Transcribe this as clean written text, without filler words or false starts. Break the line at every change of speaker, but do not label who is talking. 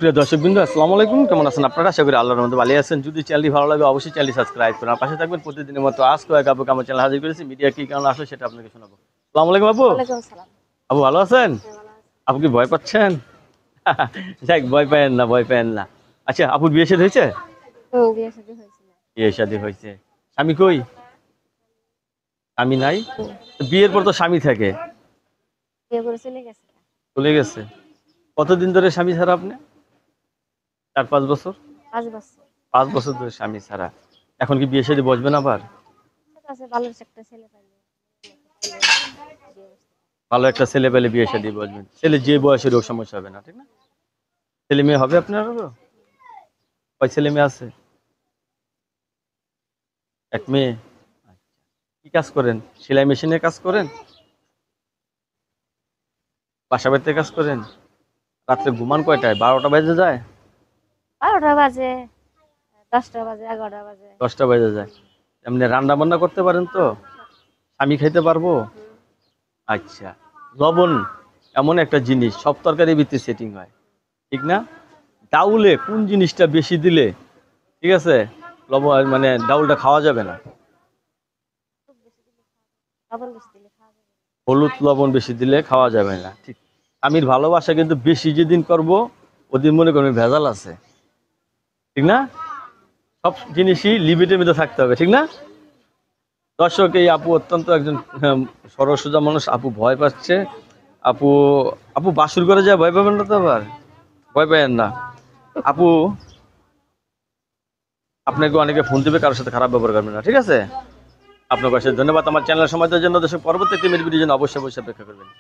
প্রিয় দর্শকবৃন্দ, আসসালামু আলাইকুম। কেমন আছেন আপনারা? আশা করি আল্লাহর রহমতে ভালো আছেন। যদি চ্যানেলটি ভালো লাগে অবশ্যই চ্যানেলটি সাবস্ক্রাইব করুন, আর পাশে থাকবেন। প্রতিদিনের মতো আজকে এক আপু আমার চ্যানেল হাজির করেছি। মিডিয়া কি কারণে আসলে সেটা আপনাকে শোনাবো। আসসালামু আলাইকুম আপু।
ওয়ালাইকুম সালাম।
আপু ভালো আছেন?
হ্যাঁ, ভালো আছি।
আপু কি ভয় পাচ্ছেন? যাক, ভয় পায়েন না, ভয় পায়েন না। আচ্ছা, আপুর বিয়ে শাদী হয়েছে?
বিয়ে শাদী হয়েছিল।
বিয়ে শাদী হয়েছে। স্বামী কই? স্বামী নাই? তো বিয়ের পর তো স্বামী থাকে।
বিয়ে করে চলে গেছে।
চলে গেছে। কতদিন ধরে স্বামী ছাড়া আপনি? 4-5 বছর?
5 বছর।
5 বছর ধরে স্বামী ছাড়া। এখন কি বিয়ে শাদী বসবেন আবার?
ঠিক আছে, ভালো একটা ছেলে পাইলে বিয়ে বসতে।
ভালো একটা ছেলে পেলে বিয়ে শাদী বসবেন। ছেলে যে বয়সের ও সমস্যা হবে না, ঠিক না? ছেলে মেয়ে হবে আপনারও? কয় ছেলে মেয়ে আছে? এক মেয়ে। আচ্ছা। কি কাজ করেন? সেলাই মেশিনের কাজ করেন? বাসা বাড়িতে কাজ করেন? রাত্রে ঘুমান কয়টায়? 12টা বেজে যায়?
12টা বাজে, 10টা বাজে, 11টা বাজে।
10টা বেজে যায়? এমনি রান্না বান্না করতে পারেন তো? আমি খাইতে পারবো? আচ্ছা। লবণ এমন একটা জিনিস, সব তরকারি ভিত্তি সেটিং হয়, ঠিক না? ডাউলে কোন জিনিসটা বেশি দিলে, ঠিক আছে, লবণ মানে ডাউলটা খাওয়া যাবে না?
লবণ বেশি দিলে খাওয়া যাবে না।
হলুদ লবণ বেশি দিলে খাওয়া যাবে না, ঠিক। আমির ভালোবাসা কিন্তু বেশি যেদিন করব ওদিন মনে করবেন ভেজাল আছে, ঠিক না? সব জিনিসই লিমিটের মধ্যে থাকতে হবে, ঠিক না? দর্শক, এই আপু অত্যন্ত একজন সরল সোজা মানুষ। আপু ভয় পাচ্ছে। আপু আপু বাসুর করে যায়, ভয় পাবেন না তো আবার? ভয় পাবেন না আপু। আপনাকে অনেকে ফোন দিবে, কারোর সাথে খারাপ ব্যবহার করবেন না, ঠিক আছে? আপনার কাছে ধন্যবাদ। আমার চ্যানেলের সময় দেওয়ার জন্য। দর্শক, পরবর্তী একটি ভিডিওর জন্য অবশ্যই অবশ্যই অপেক্ষা করবেন।